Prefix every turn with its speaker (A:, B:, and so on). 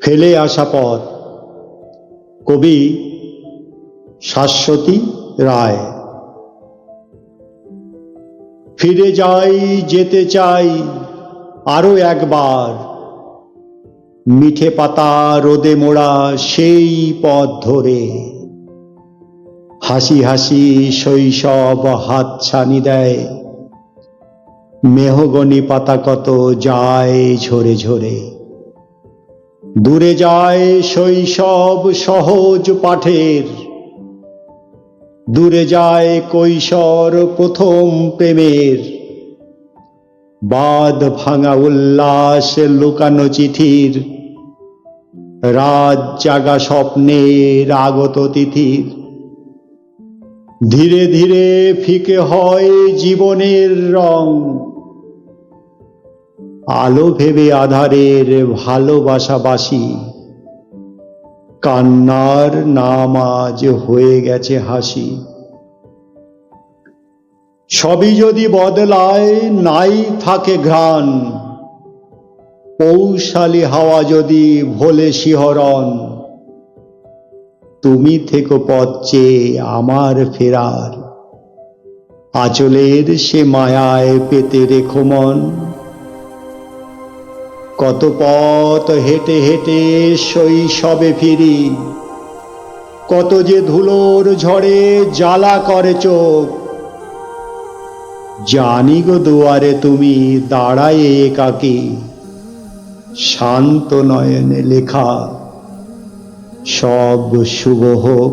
A: ফেলে আসা পথ। কবি শাশ্বতী রায়। ফিরে যাই, যেতে চাই আরো একবার, মিঠে পাতা রোদে মোড়া সেই পথ ধরে। হাসি হাসি শৈশব হাতছানি দেয়, মেহগনি পাতা কত যায় ঝরে ঝরে। দূরে যায় শৈশব সহজ পাঠের, দূরে যায় কৈশোর প্রথম প্রেমের। বাঁধ ভাঙা উল্লাস লুকানো চিঠির, রাত জাগা স্বপ্নের আগত তিথির। ধীরে ধীরে ফিকে হয় জীবনের রং, আলো ভেবে আধারের ভালোবাসাবাসী। কান্নার নাম আজ হয়ে গেছে হাসি। সবই যদি বদলায় নাই থাকে ঘ্রাণ, পৌশালী হাওয়া যদি ভোলে শিহরণ। তুমি থেকো পথ চেয়ে আমার ফেরার, আঁচলের সে মায়ায় পেতে রেখো মন। কত পথ হেঁটে হেঁটে শৈশবে ফিরি, কত যে ধুলোর ঝড়ে জ্বালা করে চোখ। জানি গো দুয়ারে তুমি দাঁড়ায় একাকী, শান্ত নয়নে লেখা সব শুভ হোক।